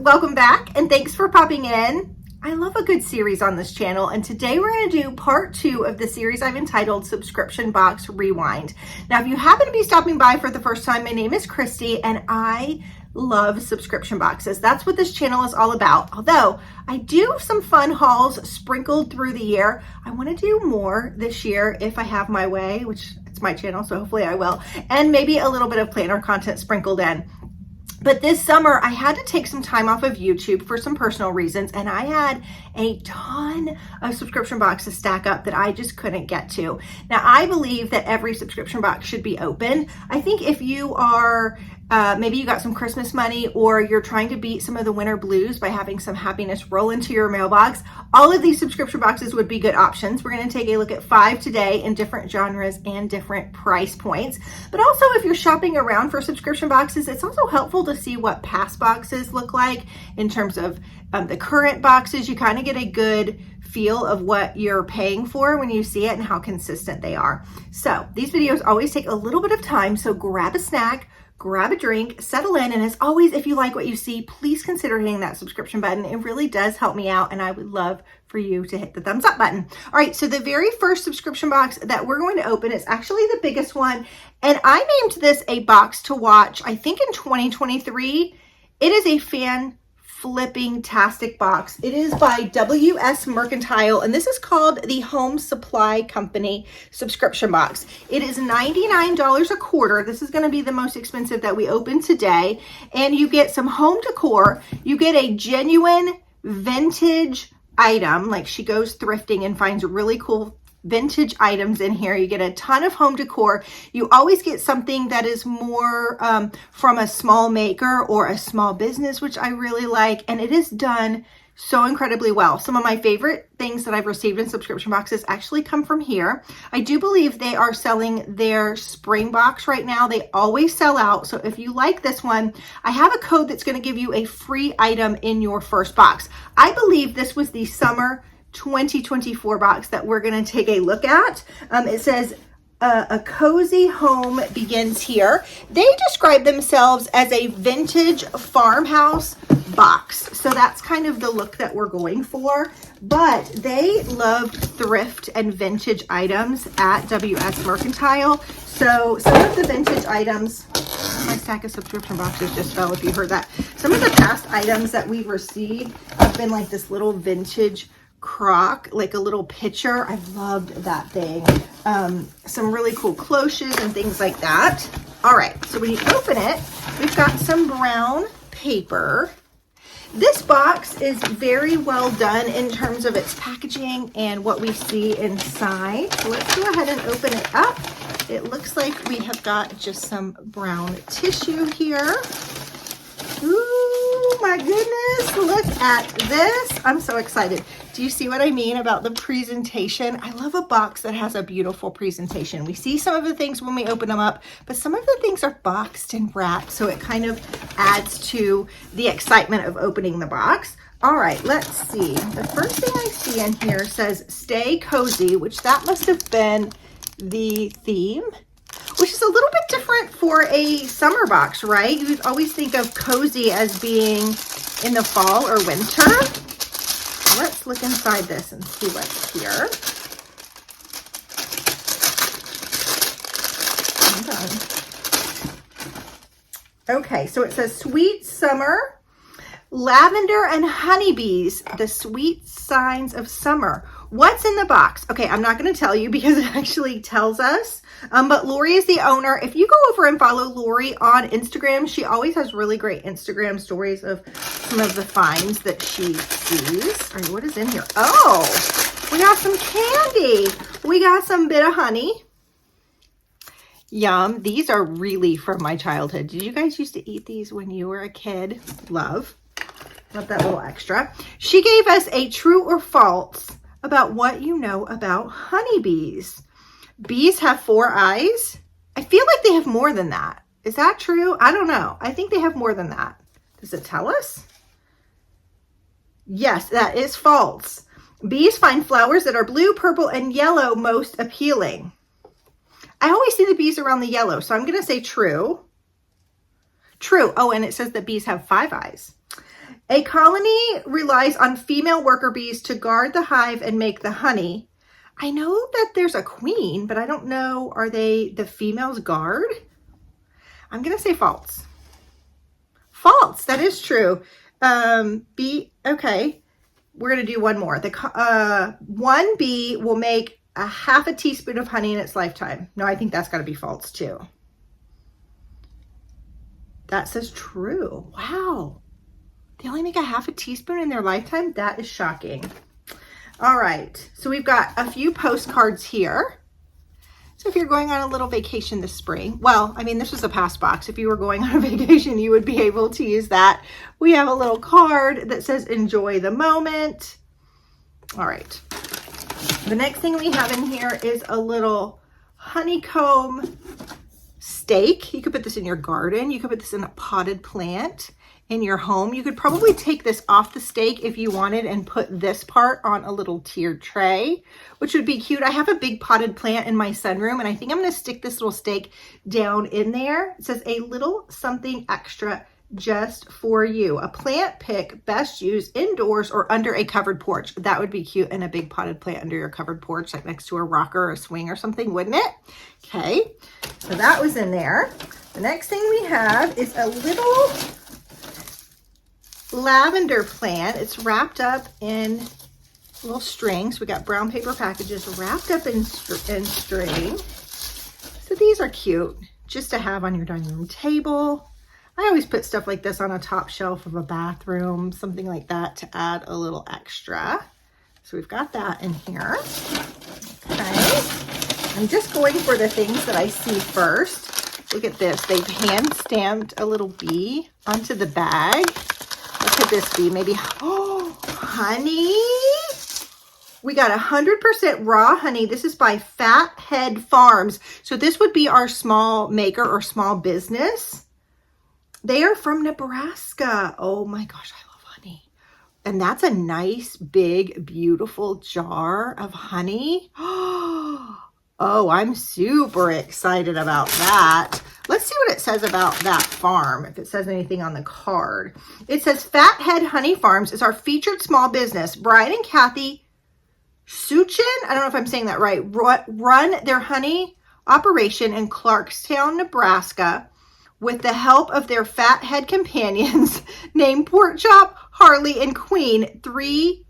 welcome back and thanks for popping in. I love a good series on this channel, and today we're going to do part 2 of the series I've entitled Subscription Box Rewind. Now, if you happen to be stopping by for the first time, my name is Christy and I love subscription boxes. That's what this channel is all about. Although I do some fun hauls sprinkled through the year, I want to do more this year if I have my way, which it's my channel, so hopefully I will, and maybe a little bit of planner content sprinkled in. But this summer, I had to take some time off of YouTube for some personal reasons, and I had a ton of subscription boxes stack up that I just couldn't get to. Now, I believe that every subscription box should be open. I think if you are, maybe you got some Christmas money or you're trying to beat some of the winter blues by having some happiness roll into your mailbox, all of these subscription boxes would be good options. We're going to take a look at 5 today in different genres and different price points. But also, if you're shopping around for subscription boxes, it's also helpful to see what past boxes look like in terms of the current boxes. You kind of get a good feel of what you're paying for when you see it and how consistent they are. So these videos always take a little bit of time, so grab a snack, grab a drink, settle in, and as always, if you like what you see, please consider hitting that subscription button. It really does help me out, and I would love for you to hit the thumbs up button. All right, so the very first subscription box that we're going to open is actually the biggest one, and I named this a box to watch, I think in 2023. It is a fan-flipping-tastic box. It is by WS Mercantile, and this is called the Home Supply Company subscription box. It is $99 a quarter. This is going to be the most expensive that we open today, and you get some home decor. You get a genuine vintage item, like she goes thrifting and finds really cool vintage items in here. You get a ton of home decor. You always get something that is more from a small maker or a small business, which I really like, and it is done so incredibly well. Some of my favorite things that I've received in subscription boxes actually come from here. I do believe they are selling their spring box right now. They always sell out, so if you like this one, I have a code that's going to give you a free item in your first box. I believe this was the summer 2024 box that we're going to take a look at. It says a cozy home begins here. They describe themselves as a vintage farmhouse box, so that's kind of the look that we're going for. But they love thrift and vintage items at WS Mercantile. So some of the vintage items, my stack of subscription boxes just fell if you heard that. Some of the past items that we've received have been like this little vintage crock, like a little pitcher. I loved that thing. Some really cool cloches and things like that. All right, so when you open it, we've got some brown paper. This box is very well done in terms of its packaging and what we see inside. So let's go ahead and open it up. It looks like we have got just some brown tissue here. Ooh, my goodness, look at this. I'm so excited. Do you see what I mean about the presentation? I love a box that has a beautiful presentation. We see some of the things when we open them up, but some of the things are boxed and wrapped, so it kind of adds to the excitement of opening the box. All right, let's see. The first thing I see in here says stay cozy, which that must have been the theme, which is a little bit different for a summer box, right? You always think of cozy as being in the fall or winter. Let's look inside this and see what's here. Okay, so it says sweet summer, lavender and honeybees, the sweet signs of summer. What's in the box? Okay, I'm not going to tell you because it actually tells us. But Lori is the owner. If you go over and follow Lori on Instagram, she always has really great Instagram stories of some of the finds that she sees. All right, what is in here? Oh, we got some candy. We got some bit of honey. Yum. These are really from my childhood. Did you guys used to eat these when you were a kid? Love. Love that little extra. She gave us a true or false about what you know about honeybees. Bees have 4 eyes. I feel like they have more than that. Is that true? I don't know. I think they have more than that. Does it tell us? Yes, that is false. Bees find flowers that are blue, purple, and yellow most appealing. I always see the bees around the yellow, so I'm going to say true. True. Oh, and it says that bees have 5 eyes. A colony relies on female worker bees to guard the hive and make the honey. I know that there's a queen, but I don't know, are they the female's guard? I'm going to say false. False, that is true. Okay, we're going to do one more. One bee will make a half a teaspoon of honey in its lifetime. No, I think that's got to be false too. That says true. Wow. They only make a half a teaspoon in their lifetime? That is shocking. All right, so we've got a few postcards here. So if you're going on a little vacation this spring, well, I mean, this was a pass box. If you were going on a vacation, you would be able to use that. We have a little card that says enjoy the moment. All right. The next thing we have in here is a little honeycomb stake. You could put this in your garden. You could put this in a potted plant in your home. You could probably take this off the stake if you wanted and put this part on a little tiered tray, which would be cute. I have a big potted plant in my sunroom, and I think I'm going to stick this little stake down in there. It says a little something extra just for you. A plant pick best used indoors or under a covered porch. That would be cute, and a big potted plant under your covered porch, like next to a rocker or a swing or something, wouldn't it? Okay, so that was in there. The next thing we have is a little lavender plant. It's wrapped up in little strings. We got brown paper packages wrapped up in string. So these are cute just to have on your dining room table. I always put stuff like this on a top shelf of a bathroom, something like that, to add a little extra. So we've got that in here. Okay. I'm just going for the things that I see first. Look at this. They've hand stamped a little bee onto the bag. What could this be? Maybe, oh, honey. We got 100% raw honey. This is by Fathead Farms. So this would be our small maker or small business. They are from Nebraska. Oh my gosh, I love honey. And that's a nice, big, beautiful jar of honey. Oh, I'm super excited about that. Let's see what it says about that farm, if it says anything on the card. It says Fathead Honey Farms is our featured small business. Brian and Kathy Suchin, I don't know if I'm saying that right, run their honey operation in Clarkstown, Nebraska, with the help of their fathead companions named Porkchop, Harley, and Queen, 3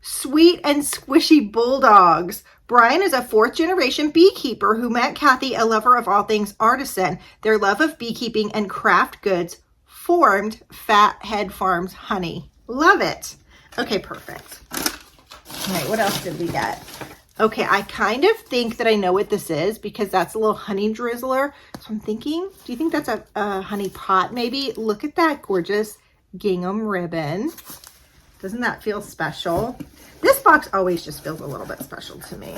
sweet and squishy bulldogs. Brian is a 4th-generation beekeeper who met Kathy, a lover of all things artisan. Their love of beekeeping and craft goods formed Fathead Farms Honey. Love it. Okay, perfect. All right, what else did we get? Okay, I kind of think that I know what this is because that's a little honey drizzler. So I'm thinking, do you think that's a honey pot maybe? Look at that gorgeous gingham ribbon. Doesn't that feel special? This box always just feels a little bit special to me.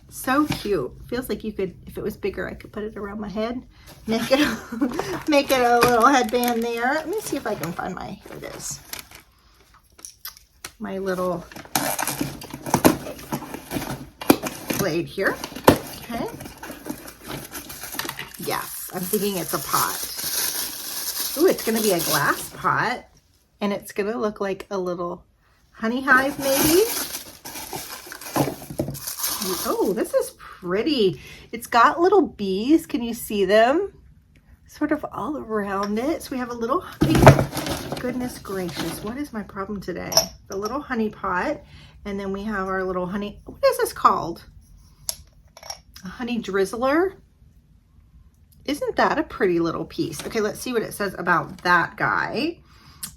So cute. Feels like you could, if it was bigger, I could put it around my head. Make it a little headband there. Let me see if I can find here it is. My little blade here. Okay. Yes, I'm thinking it's a pot. Ooh, it's going to be a glass pot. And it's going to look like a little honey hive maybe. Oh, this is pretty. It's got little bees. Can you see them? Sort of all around it. So we have a little honey. Goodness gracious, what is my problem today? The little honey pot. And then we have our little honey. What is this called? A honey drizzler. Isn't that a pretty little piece? Okay, let's see what it says about that guy.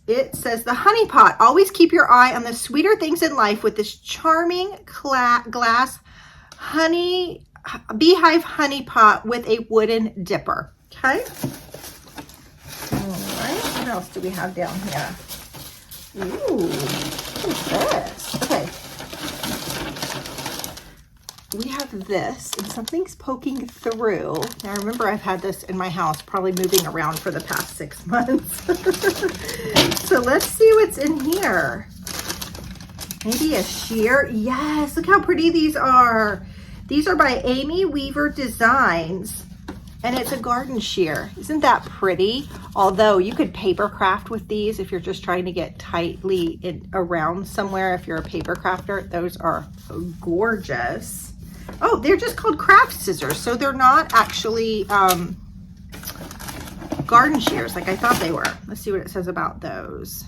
It says, the honey pot. Always keep your eye on the sweeter things in life with this charming glass honey beehive honey pot with a wooden dipper. Okay. All right. What else do we have down here? Ooh, what is this? Okay. We have this, and something's poking through. Now, remember, I've had this in my house, probably moving around for the past 6 months. So let's see what's in here. Maybe a sheer. Yes, look how pretty these are. These are by Amy Weaver Designs. And it's a garden shear. Isn't that pretty? Although you could paper craft with these if you're just trying to get tightly around somewhere. If you're a paper crafter, those are gorgeous. Oh, they're just called craft scissors. So they're not actually garden shears like I thought they were. Let's see what it says about those.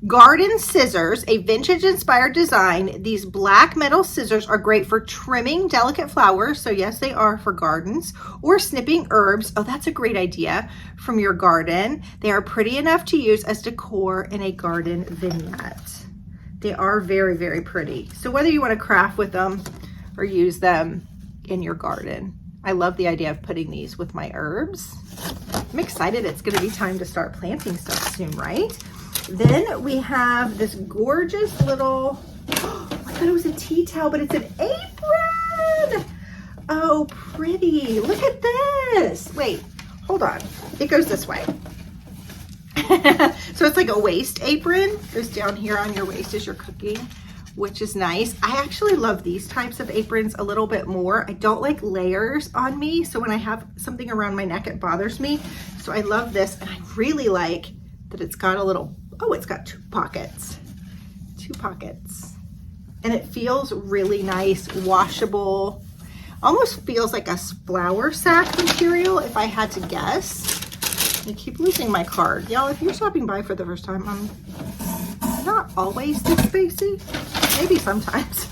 Garden scissors, a vintage inspired design. These black metal scissors are great for trimming delicate flowers. So yes, they are for gardens, or snipping herbs. Oh, that's a great idea from your garden. They are pretty enough to use as decor in a garden vignette. They are very, very pretty. So whether you want to craft with them or use them in your garden. I love the idea of putting these with my herbs. I'm excited. It's going to be time to start planting stuff soon, right? Then we have this gorgeous little, oh, I thought it was a tea towel, but it's an apron. Oh, pretty. Look at this. Wait, hold on. It goes this way. So it's like a waist apron. Goes down here on your waist as you're cooking, which is nice. I actually love these types of aprons a little bit more. I don't like layers on me. So when I have something around my neck, it bothers me. So I love this. And I really like that it's got a little, oh, it's got two pockets. And it feels really nice, washable. Almost feels like a flour sack material if I had to guess. I keep losing my card. Y'all, if you're stopping by for the first time, I'm not always this spacey. Maybe sometimes.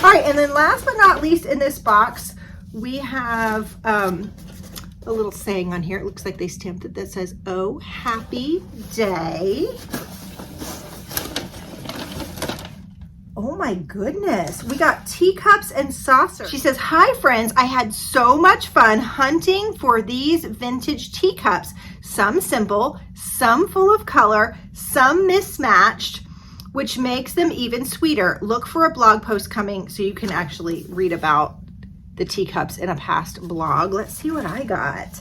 All right, and then last but not least in this box, we have a little saying on here. It looks like they stamped it that says, "Oh, happy day." Oh my goodness. We got teacups and saucers. She says, "Hi friends, I had so much fun hunting for these vintage teacups. Some simple, some full of color, some mismatched, which makes them even sweeter. Look for a blog post coming so you can actually read about the teacups in a past blog." Let's see what I got.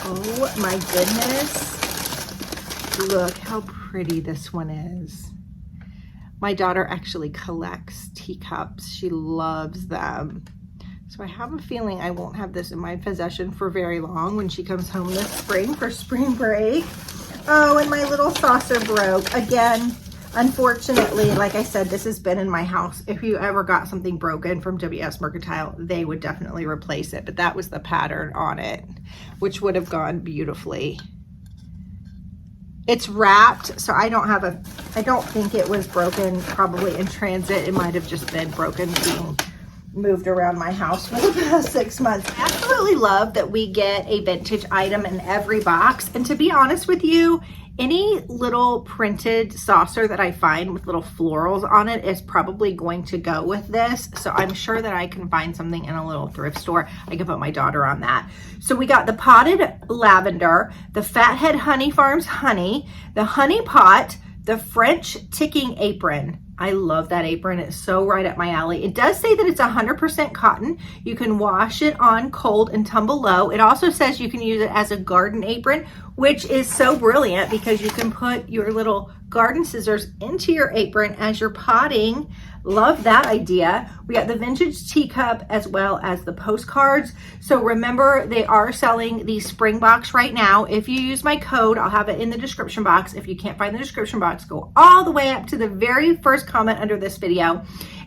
Oh my goodness. Look how pretty this one is. My daughter actually collects teacups. She loves them. So I have a feeling I won't have this in my possession for very long when she comes home this spring for spring break. Oh, and my little saucer broke. Again, unfortunately, like I said, this has been in my house. If you ever got something broken from WS Mercantile, they would definitely replace it. But that was the pattern on it, which would have gone beautifully. It's wrapped, so I don't think it was broken probably in transit. It might have just been broken being moved around my house for the past 6 months. I absolutely love that we get a vintage item in every box. And to be honest with you, any little printed saucer that I find with little florals on it is probably going to go with this. So I'm sure that I can find something in a little thrift store. I can put my daughter on that. So we got the potted lavender, the Fathead Honey Farms honey, the honey pot, the French ticking apron. I love that apron. It's so right up my alley. It does say that it's 100% cotton. You can wash it on cold and tumble low. It also says you can use it as a garden apron, which is so brilliant because you can put your little garden scissors into your apron as you're potting. Love that idea. We got the vintage teacup as well as the postcards. So remember, they are selling the spring box right now. If you use my code, I'll have it in the description box. If you can't find the description box, go all the way up to the very first comment under this video,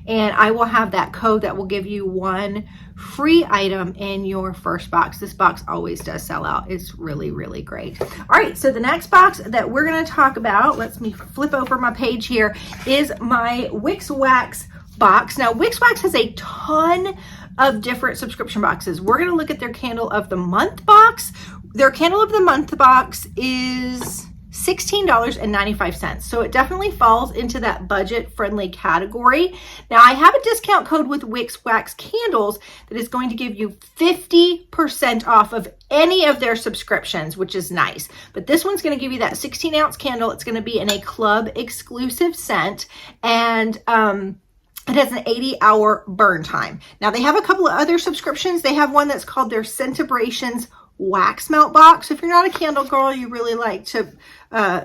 and I will have that code that will give you one free item in your first box. This box always does sell out. It's really, really great. All right, so the next box that we're going to talk about, let me flip over my page here, is my Wix Wax box. Now, Wix Wax has a ton of different subscription boxes. We're going to look at their Candle of the Month box. Their Candle of the Month box is $16.95. So it definitely falls into that budget-friendly category. Now, I have a discount code with Wix Wax candles that is going to give you 50% off of any of their subscriptions, which is nice. But this one's going to give you that 16-ounce candle. It's going to be in a club exclusive scent, and it has an 80-hour burn time. Now, they have a couple of other subscriptions. They have one that's called their Scentabrations wax melt box. If you're not a candle girl, you really like to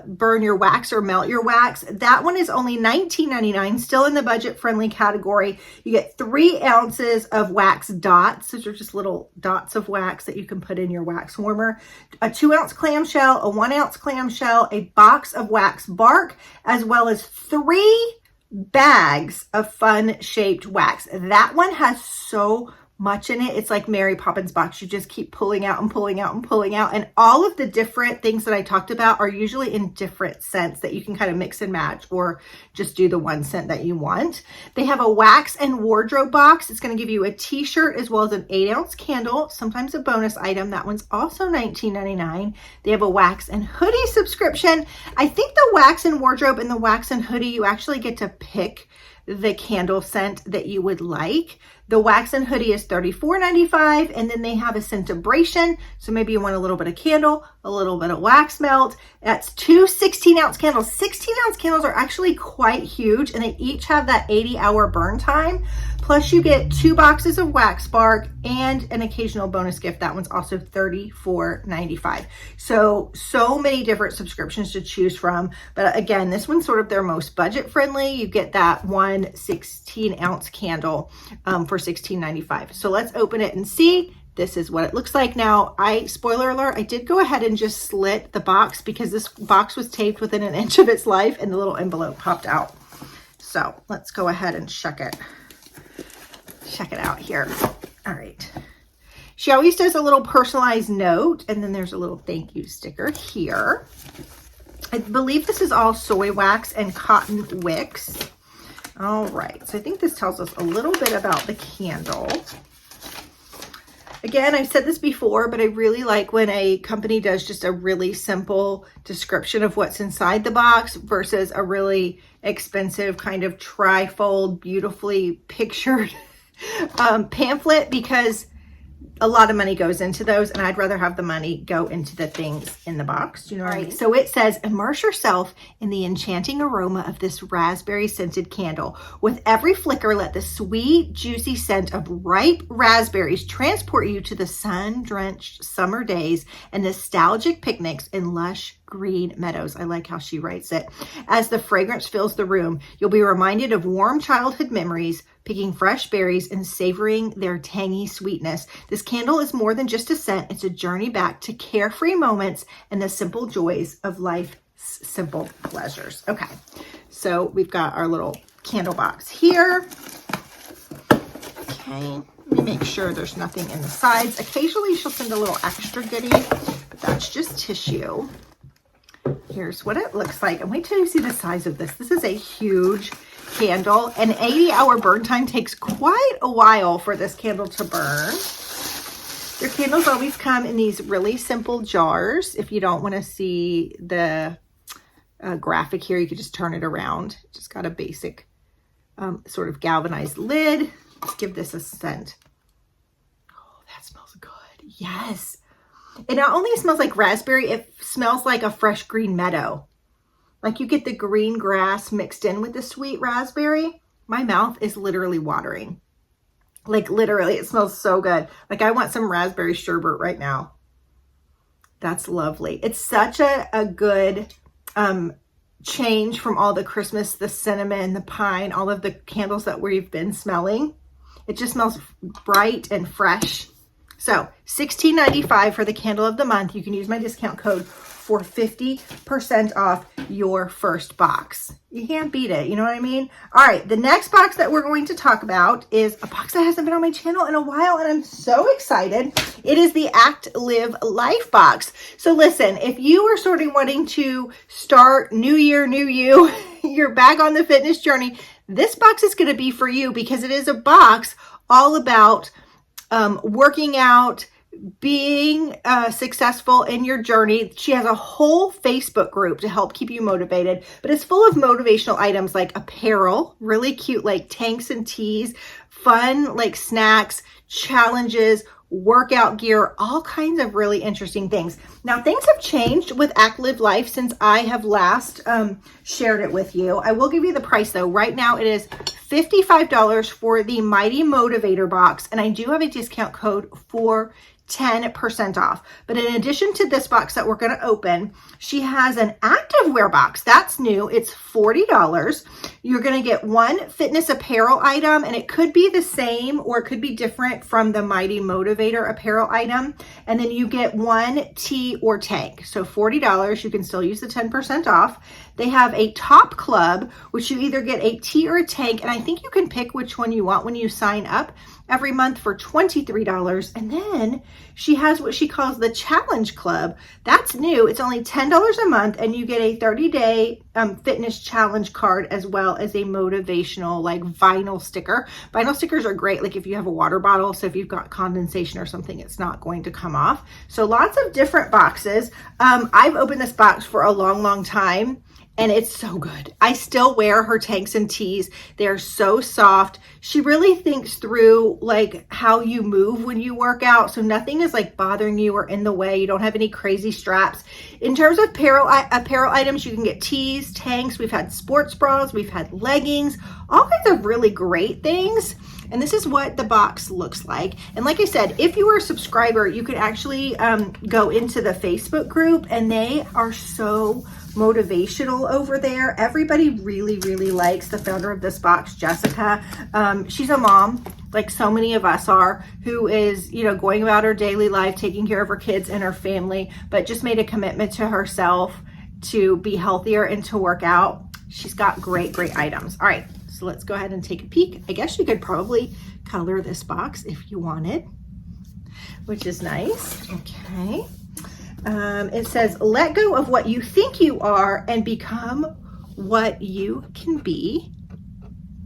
burn your wax or melt your wax, that one is only $19.99, still in the budget friendly category. You get 3 ounces of wax dots. Those are just little dots of wax that you can put in your wax warmer. A 2-ounce clamshell, a 1-ounce clamshell, a box of wax bark, as well as 3 bags of fun shaped wax. That one has so much in it. It's like Mary Poppins box. You just keep pulling out and pulling out and pulling out. And all of the different things that I talked about are usually in different scents that you can kind of mix and match or just do the one scent that you want. They have a wax and wardrobe box. It's going to give you a t-shirt as well as an 8-ounce candle, sometimes a bonus item. That one's also $19.99. They have a wax and hoodie subscription. I think the wax and wardrobe and the wax and hoodie, you actually get to pick the candle scent that you would like. The wax and hoodie is $34.95, and then they have a Scentibration. So maybe you want a little bit of candle, a little bit of wax melt. That's 2 16-ounce candles. 16-ounce candles are actually quite huge, and they each have that 80-hour burn time. Plus you get 2 boxes of wax bark and an occasional bonus gift. That one's also $34.95. So many different subscriptions to choose from. But again, this one's sort of their most budget friendly. You get that one 16-ounce candle for $16.95. So let's open it and see. This is what it looks like. Now, spoiler alert, I did go ahead and just slit the box because this box was taped within an inch of its life and the little envelope popped out. So let's go ahead and check it out here. All right. She always does a little personalized note, and then there's a little thank you sticker here. I believe this is all soy wax and cotton wicks. All right, so I think this tells us a little bit about the candle. Again, I've said this before, but I really like when a company does just a really simple description of what's inside the box versus a really expensive kind of tri-fold, beautifully pictured pamphlet, because a lot of money goes into those, and I'd rather have the money go into the things in the box. Do you know what I mean? So it says, immerse yourself in the enchanting aroma of this raspberry scented candle. With every flicker, let the sweet, juicy scent of ripe raspberries transport you to the sun-drenched summer days and nostalgic picnics in lush green meadows. I like how she writes it. As the fragrance fills the room, you'll be reminded of warm childhood memories, picking fresh berries and savoring their tangy sweetness. This candle is more than just a scent. It's a journey back to carefree moments and the simple joys of life's simple pleasures. Okay, so we've got our little candle box here. Okay, let me make sure there's nothing in the sides. Occasionally she'll send a little extra goodie, but that's just tissue. Here's what it looks like. And wait till you see the size of this. This is a huge candle. An 80-hour burn time takes quite a while for this candle to burn. Your candles always come in these really simple jars. If you don't want to see the graphic here, you could just turn it around. Just got a basic sort of galvanized lid. Let's give this a scent. Oh, that smells good. Yes. It not only smells like raspberry, it smells like a fresh green meadow. Like you get the green grass mixed in with the sweet raspberry. My mouth is literally watering. Like literally, it smells so good. Like I want some raspberry sherbet right now. That's lovely. It's such a good change from all the Christmas, the cinnamon, the pine, all of the candles that we've been smelling. It just smells bright and fresh. So $16.95 for the candle of the month. You can use my discount code for 50% off your first box. You can't beat it. You know what I mean? All right. The next box that we're going to talk about is a box that hasn't been on my channel in a while, and I'm so excited. It is the Act Live Life box. So listen, if you are sort of wanting to start new year, new you, you're back on the fitness journey, this box is going to be for you because it is a box all about working out, being successful in your journey. She has a whole Facebook group to help keep you motivated, but it's full of motivational items like apparel, really cute like tanks and tees, fun like snacks, challenges, workout gear, all kinds of really interesting things. Now, things have changed with Act Live Life since I have last shared it with you. I will give you the price though. Right now it is $55 for the Mighty Motivator box, and I do have a discount code for 10% off. But in addition to this box that we're going to open, she has an activewear box. That's new. It's $40. You're going to get one fitness apparel item, and it could be the same or it could be different from the Mighty Motivator apparel item. And then you get one tee or tank. So $40. You can still use the 10% off. They have a top club, which you either get a tee or a tank, and I think you can pick which one you want when you sign up every month for $23. And then she has what she calls the Challenge Club. That's new. It's only $10 a month, and you get a 30-day fitness challenge card as well as a motivational like vinyl sticker. Vinyl stickers are great like if you have a water bottle, so if you've got condensation or something, it's not going to come off. So lots of different boxes. I've opened this box for a long time, and it's so good. I still wear her tanks and tees. They're so soft. She really thinks through like how you move when you work out. So nothing is like bothering you or in the way. You don't have any crazy straps. In terms of apparel items, you can get tees, tanks. We've had sports bras. We've had leggings, all kinds of really great things. And this is what the box looks like. And like I said, if you are a subscriber, you could actually go into the Facebook group, and they are so motivational over there. Everybody really likes the founder of this box, Jessica. She's a mom, like so many of us are, who is, you know, going about her daily life, taking care of her kids and her family, but just made a commitment to herself to be healthier and to work out. She's got great items. All right, so let's go ahead and take a peek. I guess you could probably color this box if you wanted, which is nice. Okay. It says, let go of what you think you are and become what you can be.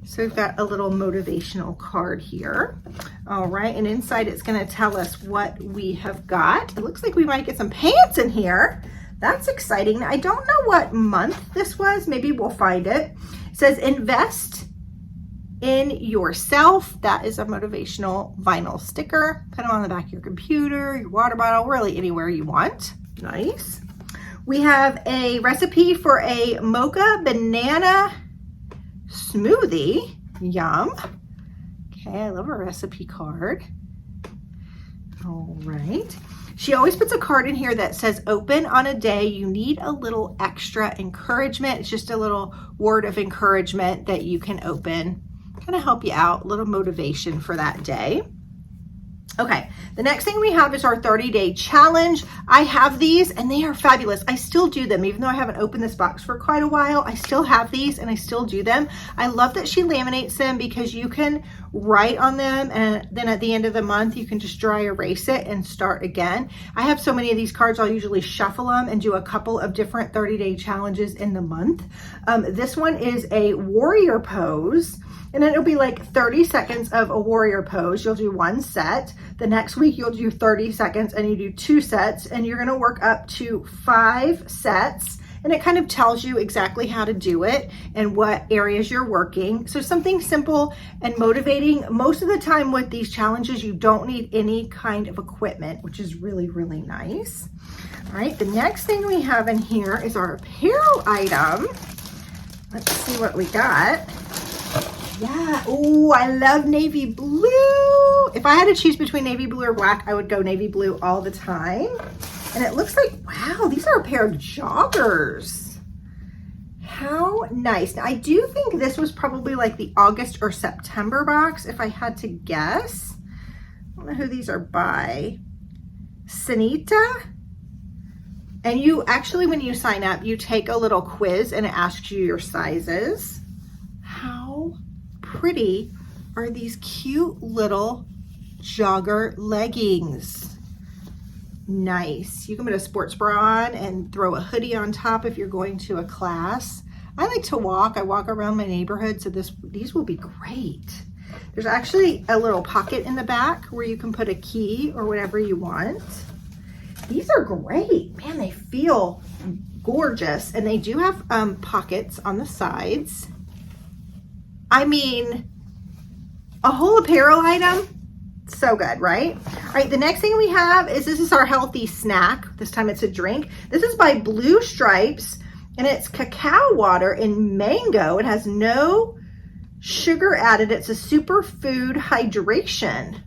So we've got a little motivational card here. All right, and inside it's going to tell us what we have got. It looks like we might get some pants in here. That's exciting. I don't know what month this was. Maybe we'll find it. It says, invest in yourself. That is a motivational vinyl sticker. Put it on the back of your computer, your water bottle, really anywhere you want. Nice. We have a recipe for a mocha banana smoothie. Yum. Okay, I love a recipe card. All right. She always puts a card in here that says, open on a day you need a little extra encouragement. It's just a little word of encouragement that you can open. Kind of help you out, a little motivation for that day. Okay, the next thing we have is our 30-day challenge. I have these and they are fabulous. I still do them, even though I haven't opened this box for quite a while. I still have these and I still do them. I love that she laminates them because you can write on them, and then at the end of the month, you can just dry erase it and start again. I have so many of these cards, I'll usually shuffle them and do a couple of different 30-day challenges in the month. This one is a warrior pose. And then it'll be like 30 seconds of a warrior pose. You'll do one set. The next week you'll do 30 seconds and you do 2 sets, and you're gonna work up to 5 sets. And it kind of tells you exactly how to do it and what areas you're working. So something simple and motivating. Most of the time with these challenges, you don't need any kind of equipment, which is really nice. All right, the next thing we have in here is our apparel item. Let's see what we got. Yeah, oh, I love navy blue. If I had to choose between navy blue or black, I would go navy blue all the time. And it looks like, wow, these are a pair of joggers. How nice. Now, I do think this was probably like the August or September box, if I had to guess. I don't know who these are by. Sanita. And you actually, when you sign up, you take a little quiz and it asks you your sizes. How pretty are these cute little jogger leggings? Nice. You can put a sports bra on and throw a hoodie on top if you're going to a class. I like to walk. I walk around my neighborhood, so these will be great. There's actually a little pocket in the back where you can put a key or whatever you want. These are great. Man, they feel gorgeous. And they do have pockets on the sides. I mean, a whole apparel item, so good, right? All right, the next thing we have is, this is our healthy snack. This time it's a drink. This is by Blue Stripes, and it's cacao water in mango. It has no sugar added. It's a superfood hydration.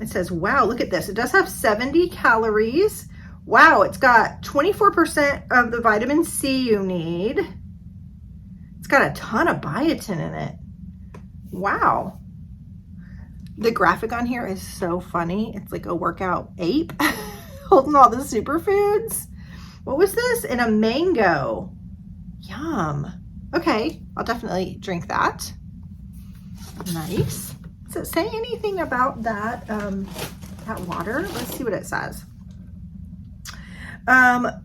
It says, wow, look at this. It does have 70 calories. Wow, it's got 24% of the vitamin C you need. It's got a ton of biotin in it. Wow. The graphic on here is so funny. It's like a workout ape holding all the superfoods. What was this? And a mango. Yum. Okay, I'll definitely drink that. Nice. Does it say anything about that, that water? Let's see what it says.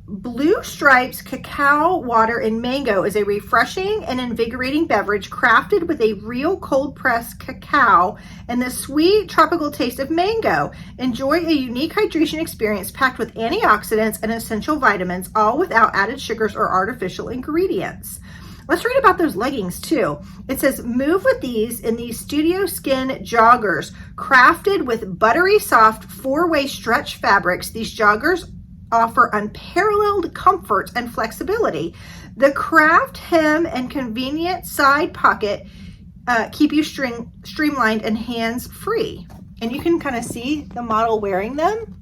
Blue Stripes Cacao Water and Mango is a refreshing and invigorating beverage crafted with a real cold pressed cacao and the sweet tropical taste of mango. Enjoy a unique hydration experience packed with antioxidants and essential vitamins, all without added sugars or artificial ingredients. Let's read about those leggings too. It says, move with these in these studio skin joggers crafted with buttery soft 4-way stretch fabrics. These joggers offer unparalleled comfort and flexibility. The craft hem and convenient side pocket keep you streamlined and hands-free. And you can kind of see the model wearing them.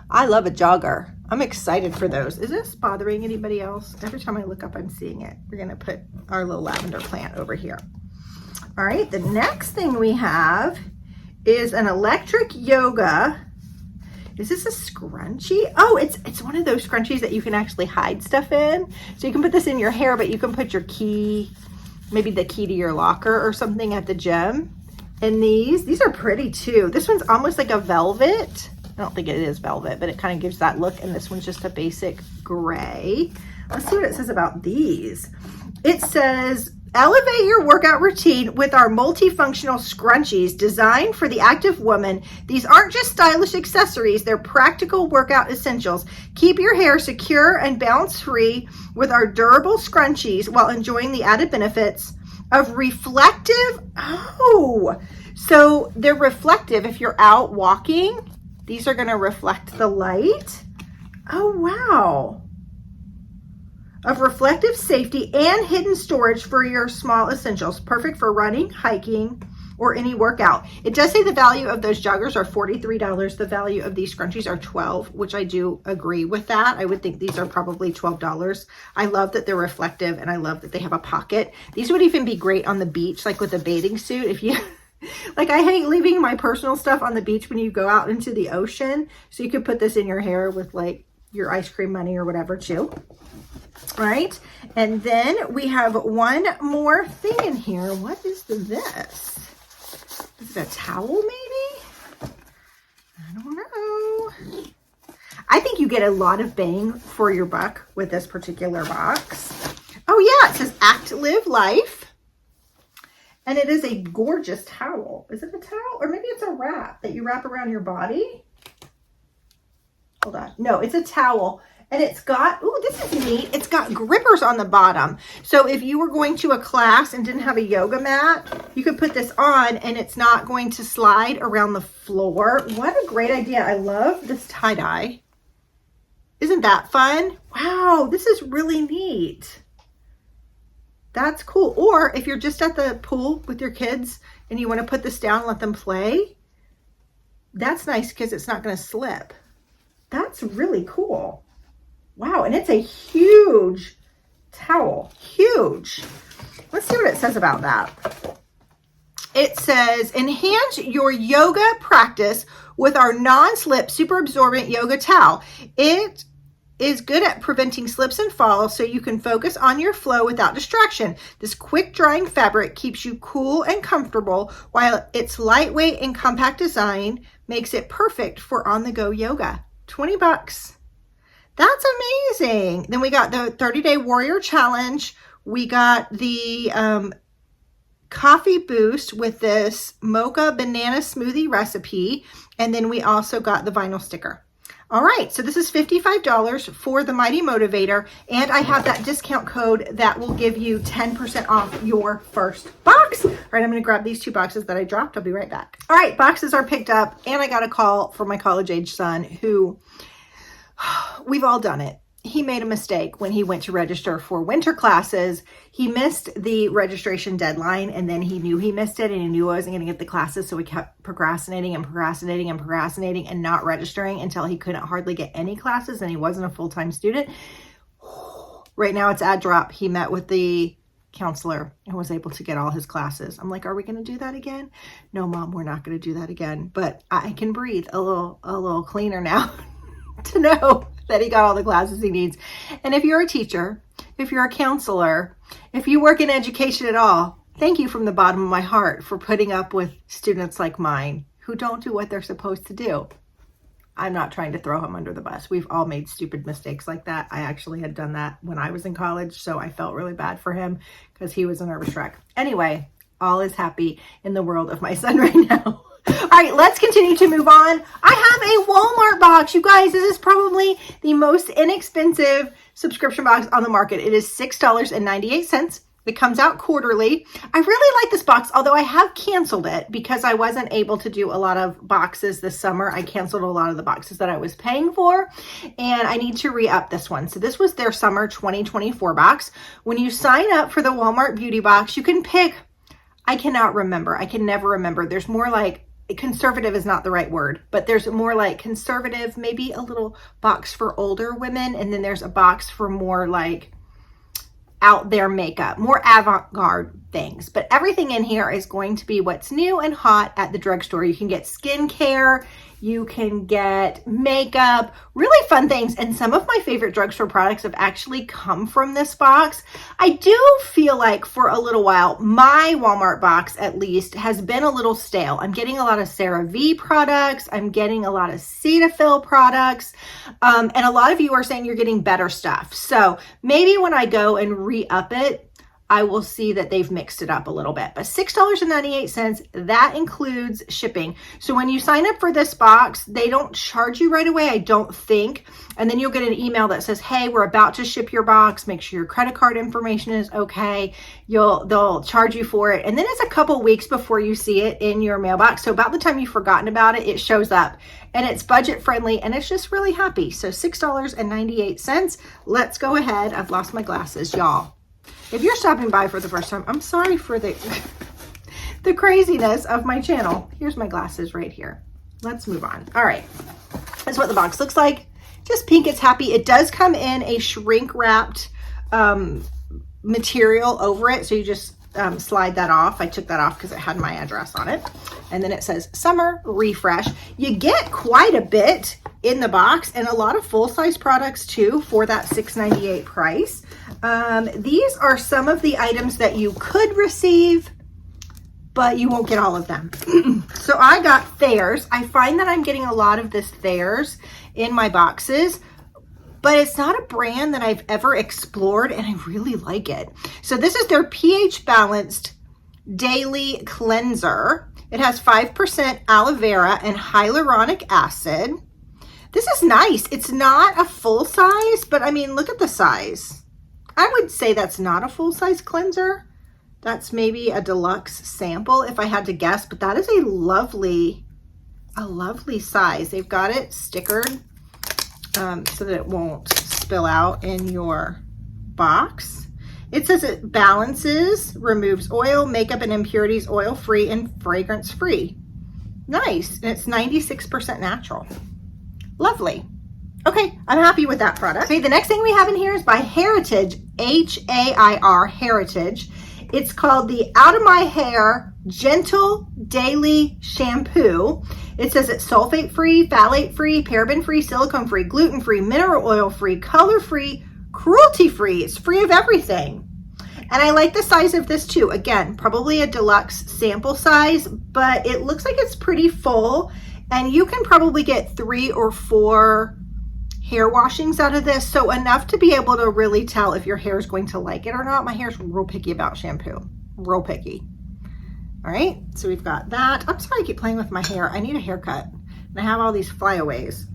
I love a jogger. I'm excited for those. Is this bothering anybody else? Every time I look up, I'm seeing it. We're gonna put our little lavender plant over here. All right, the next thing we have is an electric yoga. Is this a scrunchie? Oh, it's one of those scrunchies that you can actually hide stuff in. So you can put this in your hair, but you can put your key, maybe the key to your locker or something at the gym. And these are pretty too. This one's almost like a velvet. I don't think it is velvet, but it kind of gives that look. And this one's just a basic gray. Let's see what it says about these. It says, elevate your workout routine with our multifunctional scrunchies designed for the active woman. These aren't just stylish accessories, they're practical workout essentials. Keep your hair secure and balance-free with our durable scrunchies while enjoying the added benefits of reflective. Oh, so they're reflective. If you're out walking, these are going to reflect the light. Oh, wow. Of reflective safety and hidden storage for your small essentials. Perfect for running, hiking, or any workout. It does say the value of those joggers are $43. The value of these scrunchies are $12, which I do agree with that. I would think these are probably $12. I love that they're reflective and I love that they have a pocket. These would even be great on the beach, like with a bathing suit. If you, like I hate leaving my personal stuff on the beach when you go out into the ocean. So you could put this in your hair with like your ice cream money or whatever too. All right, and then we have one more thing in here. What is this? Is it a towel maybe? I don't know. I think you get a lot of bang for your buck with this particular box. Oh yeah, it says Act Live Life. And it is a gorgeous towel. Is it a towel? Or maybe it's a wrap that you wrap around your body. Hold on. No, it's a towel. And it's got, ooh, this is neat. It's got grippers on the bottom. So if you were going to a class and didn't have a yoga mat, you could put this on and it's not going to slide around the floor. What a great idea. I love this tie-dye. Isn't that fun? Wow, this is really neat. That's cool. Or if you're just at the pool with your kids and you want to put this down and let them play, that's nice because it's not going to slip. That's really cool. Wow, and it's a huge towel, huge. Let's see what it says about that. It says, enhance your yoga practice with our non-slip, super absorbent yoga towel. It is good at preventing slips and falls so you can focus on your flow without distraction. This quick drying fabric keeps you cool and comfortable while its lightweight and compact design makes it perfect for on-the-go yoga. $20. That's amazing. Then we got the 30-day warrior challenge. We got the coffee boost with this mocha banana smoothie recipe. And then we also got the vinyl sticker. All right, so this is $55 for the Mighty Motivator. And I have that discount code that will give you 10% off your first box. All right, I'm gonna grab these 2 boxes that I dropped. I'll be right back. All right, boxes are picked up and I got a call from my college-age son who, we've all done it. he made a mistake when he went to register for winter classes. He missed the registration deadline, and then he knew he missed it, and he knew I wasn't going to get the classes, so he kept procrastinating and procrastinating and procrastinating and not registering until he couldn't hardly get any classes, and he wasn't a full-time student. Right now it's ad drop. He met with the counselor and was able to get all his classes. I'm like, are we going to do that again? No, Mom, we're not going to do that again. But I can breathe a little cleaner now to know that he got all the classes he needs. And if you're a teacher, if you're a counselor, if you work in education at all, thank you from the bottom of my heart for putting up with students like mine who don't do what they're supposed to do. I'm not trying to throw him under the bus. We've all made stupid mistakes like that. I actually had done that when I was in college, so I felt really bad for him because he was a nervous wreck. Anyway, all is happy in the world of my son right now. All right, let's continue to move on. I have a Walmart box. You guys, this is probably the most inexpensive subscription box on the market. It is $6.98. It comes out quarterly. I really like this box, although I have canceled it because I wasn't able to do a lot of boxes this summer. I canceled a lot of the boxes that I was paying for, and I need to re-up this one. So this was their summer 2024 box. When you sign up for the Walmart Beauty Box, you can pick, I cannot remember. I can never remember. There's more like, conservative is not the right word, but there's more like conservative, maybe a little box for older women. And then there's a box for more like out there makeup, more avant-garde things. But everything in here is going to be what's new and hot at the drugstore. You can get skincare, you can get makeup, really fun things. And some of my favorite drugstore products have actually come from this box. I do feel like for a little while, my Walmart box at least has been a little stale. I'm getting a lot of CeraVe products. I'm getting a lot of Cetaphil products. And a lot of you are saying you're getting better stuff. So maybe when I go and re-up it, I will see that they've mixed it up a little bit. But $6.98, that includes shipping. So when you sign up for this box, they don't charge you right away, I don't think. And then you'll get an email that says, hey, we're about to ship your box. Make sure your credit card information is okay. They'll charge you for it. And then it's a couple weeks before you see it in your mailbox. So about the time you've forgotten about it, it shows up. And it's budget friendly, and it's just really happy. So $6.98. Let's go ahead. I've lost my glasses, y'all. If you're stopping by for the first time, I'm sorry for the craziness of my channel. Here's my glasses right here. Let's move on. All right. That's what the box looks like. Just pink, it's happy. It does come in a shrink wrapped material over it. So you just slide that off. I took that off because it had my address on it. And then it says Summer Refresh. You get quite a bit in the box and a lot of full-size products too for that $6.98 price. These are some of the items that you could receive, but you won't get all of them. So I got Thayers. I find that I'm getting a lot of this Thayers in my boxes, but it's not a brand that I've ever explored, and I really like it. So this is their pH Balanced Daily Cleanser. It has 5% aloe vera and hyaluronic acid. This is nice. It's not a full size, but I mean, look at the size. I would say that's not a full-size cleanser. That's maybe a deluxe sample if I had to guess, but that is a lovely size. They've got it stickered so that it won't spill out in your box. It says it balances, removes oil, makeup, and impurities, oil-free and fragrance-free. Nice, and it's 96% natural. Lovely. Okay, I'm happy with that product. Okay, the next thing we have in here is by Heritage, H-A-I-R, Heritage. It's called the Out of My Hair Gentle Daily Shampoo. It says it's sulfate-free, phthalate-free, paraben-free, silicone-free, gluten-free, mineral oil-free, color-free, cruelty-free. It's free of everything. And I like the size of this too. Again, probably a deluxe sample size, but it looks like it's pretty full. And you can probably get 3 or 4 hair washings out of this, so enough to be able to really tell if your hair is going to like it or not. My hair's real picky about shampoo, real picky. All right, so we've got that. I'm sorry I keep playing with my hair. I need a haircut, and I have all these flyaways.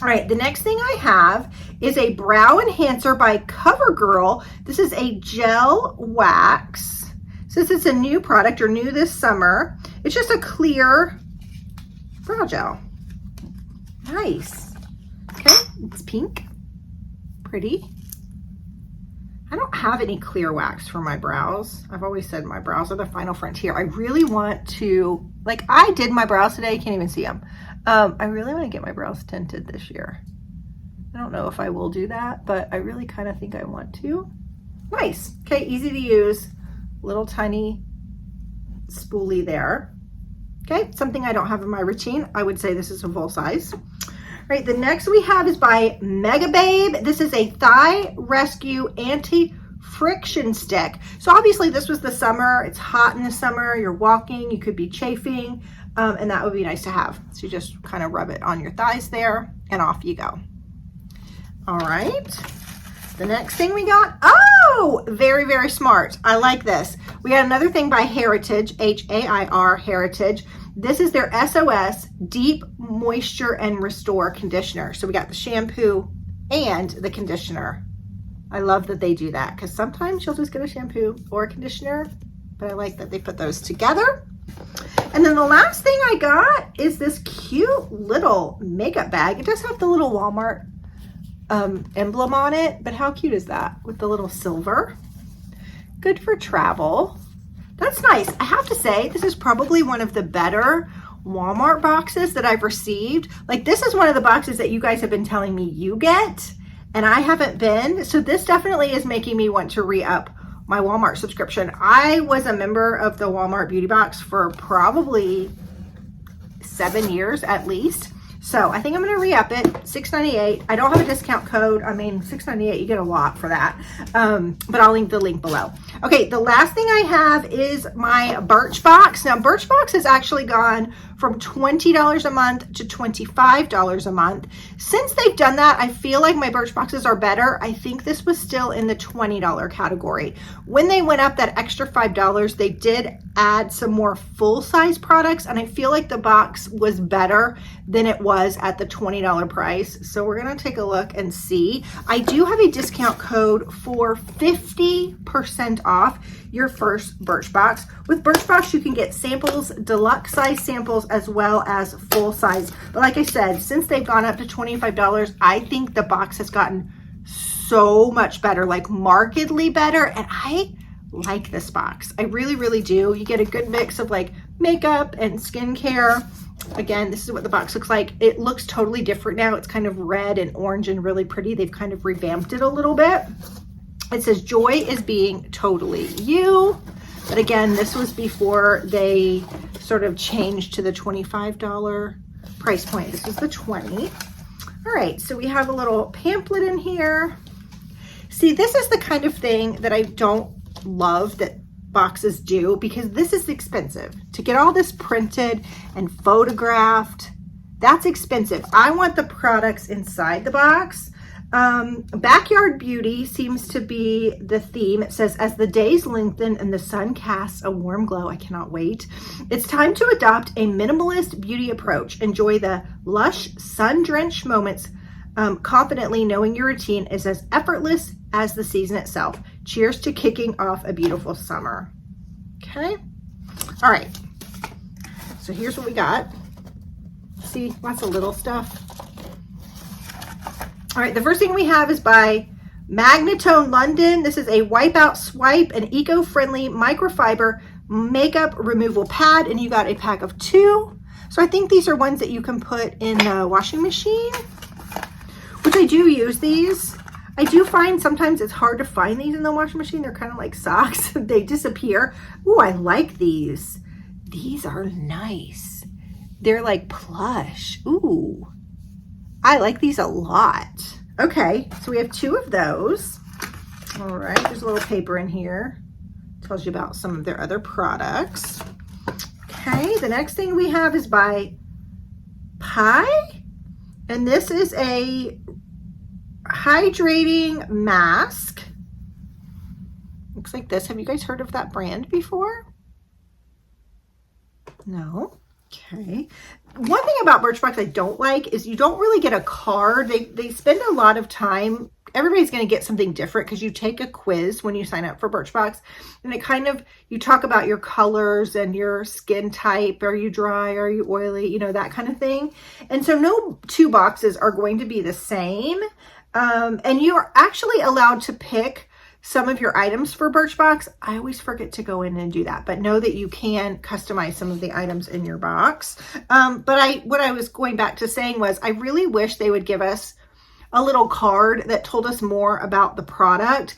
All right, the next thing I have is a brow enhancer by CoverGirl. This is a gel wax. Since it's a new product or new this summer, it's just a clear brow gel. Nice. Okay, it's pink. pretty. I don't have any clear wax for my brows. I've always said my brows are the final frontier. I really want to, like I did my brows today, can't even see them. I really want to get my brows tinted this year. I don't know if I will do that, but I really kind of think I want to. Nice. Okay, easy to use. Little tiny spoolie there. Okay, something I don't have in my routine. I would say this is a full size. All right, the next we have is by Mega Babe. This is a Thigh Rescue Anti-Friction Stick. So obviously this was the summer. It's hot in the summer. You're walking, you could be chafing, and that would be nice to have. So you just kind of rub it on your thighs there and off you go. All right, the next thing we got, oh, very, very smart. I like this. We got another thing by Heritage, H-A-I-R, Heritage. This is their SOS Deep Moisture and Restore Conditioner. So we got the shampoo and the conditioner. I love that they do that because sometimes you'll just get a shampoo or a conditioner, but I like that they put those together. And then the last thing I got is this cute little makeup bag. It does have the little Walmart emblem on it, but how cute is that with the little silver? Good for travel. That's nice. I have to say, this is probably one of the better Walmart boxes that I've received. Like this is one of the boxes that you guys have been telling me you get, and I haven't been. So this definitely is making me want to re-up my Walmart subscription. I was a member of the Walmart Beauty Box for probably 7 years at least. So I think I'm going to re-up it, $6.98. I don't have a discount code. I mean, $6.98, you get a lot for that. But I'll link the link below. Okay, the last thing I have is my Birchbox. Now, Birchbox has actually gone from $20 a month to $25 a month. Since they've done that, I feel like my Birchboxes are better. I think this was still in the $20 category. When they went up that extra $5, they did add some more full-size products, and I feel like the box was better than it was at the $20 price. So we're gonna take a look and see. I do have a discount code for 50% off your first Birchbox. With Birchbox, you can get samples, deluxe size samples, as well as full size. But like I said, since they've gone up to $25, I think the box has gotten so much better, like markedly better. And I like this box. I really, really do. You get a good mix of like makeup and skincare. Again, this is what the box looks like. It looks totally different now. It's kind of red and orange and really pretty. They've kind of revamped it a little bit. It says joy is being totally you. But again, this was before they sort of changed to the $25 price point. This was the 20. All right, so we have a little pamphlet in here. See, this is the kind of thing that I don't love that boxes do, because this is expensive. To get all this printed and photographed, that's expensive. I want the products inside the box. Backyard beauty seems to be the theme. It says, as the days lengthen and the sun casts a warm glow, I cannot wait. It's time to adopt a minimalist beauty approach. Enjoy the lush, sun-drenched moments, confidently knowing your routine is as effortless as the season itself. Cheers to kicking off a beautiful summer. Okay. All right. So here's what we got. See, lots of little stuff. All right, the first thing we have is by Magnetone London. This is a Wipeout Swipe, an eco-friendly microfiber makeup removal pad, and you got a pack of 2. So I think these are ones that you can put in the washing machine, which I do use these. I do find sometimes it's hard to find these in the washing machine. They're kind of like socks. They disappear. Ooh, I like these. These are nice. They're like plush. Ooh. I like these a lot. Okay, so we have 2 of those. All right, there's a little paper in here. Tells you about some of their other products. Okay, the next thing we have is by Pie. And this is a hydrating mask. Looks like this. Have you guys heard of that brand before? No? Okay. One thing about Birchbox I don't like is you don't really get a card. They spend a lot of time. Everybody's going to get something different because you take a quiz when you sign up for Birchbox, and it kind of, you talk about your colors and your skin type. Are you dry? Are you oily? You know, that kind of thing. And so no 2 boxes are going to be the same. And you are actually allowed to pick some of your items for Birchbox. I always forget to go in and do that, but know that you can customize some of the items in your box. But what I was going back to saying was, I really wish they would give us a little card that told us more about the product.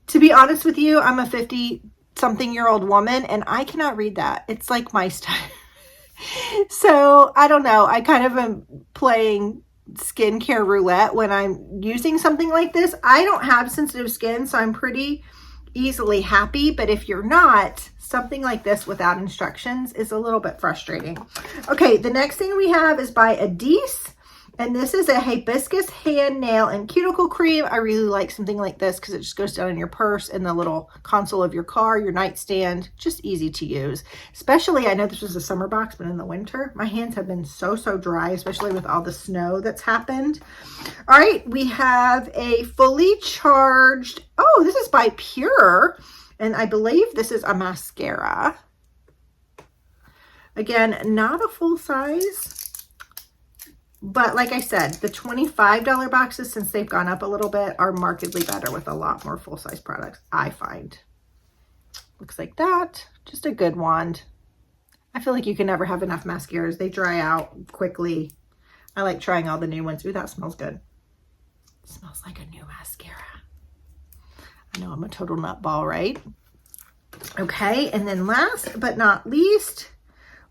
To be honest with you, I'm a 50-something-year-old woman, and I cannot read that. It's like my style. So I don't know. I kind of am playing skincare roulette when I'm using something like this. I don't have sensitive skin, so I'm pretty easily happy. But if you're not, something like this without instructions is a little bit frustrating. Okay, the next thing we have is by Adese. And this is a hibiscus hand, nail, and cuticle cream. I really like something like this because it just goes down in your purse, in the little console of your car, your nightstand. Just easy to use. Especially, I know this was a summer box, but in the winter, my hands have been so dry, especially with all the snow that's happened. All right, we have a fully charged, oh, this is by Pure. And I believe this is a mascara. Again, not a full size. But like I said, the $25 boxes, since they've gone up a little bit, are markedly better with a lot more full-size products, I find. Looks like that. Just a good wand. I feel like you can never have enough mascaras. They dry out quickly. I like trying all the new ones. Ooh, that smells good. It smells like a new mascara. I know I'm a total nutball, right? Okay, and then last but not least,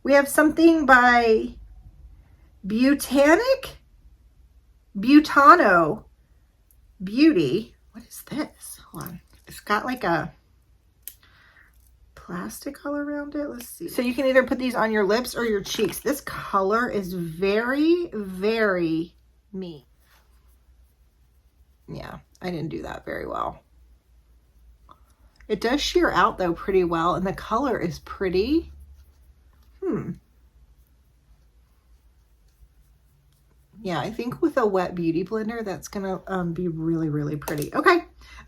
we have something by Butano Beauty. What is this? Hold on. It's got like a plastic all around it. Let's see. So you can either put these on your lips or your cheeks. This color is very, very me. Yeah, I didn't do that very well. It does sheer out though pretty well, and the color is pretty. Yeah, I think with a wet beauty blender, that's going to be really, really pretty. Okay.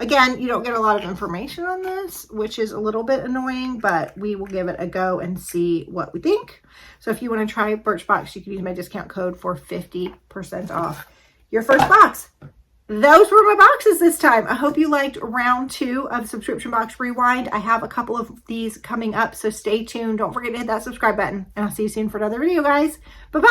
Again, you don't get a lot of information on this, which is a little bit annoying, but we will give it a go and see what we think. So if you want to try Birchbox, you can use my discount code for 50% off your first box. Those were my boxes this time. I hope you liked round 2 of Subscription Box Rewind. I have a couple of these coming up, so stay tuned. Don't forget to hit that subscribe button, and I'll see you soon for another video, guys. Bye-bye.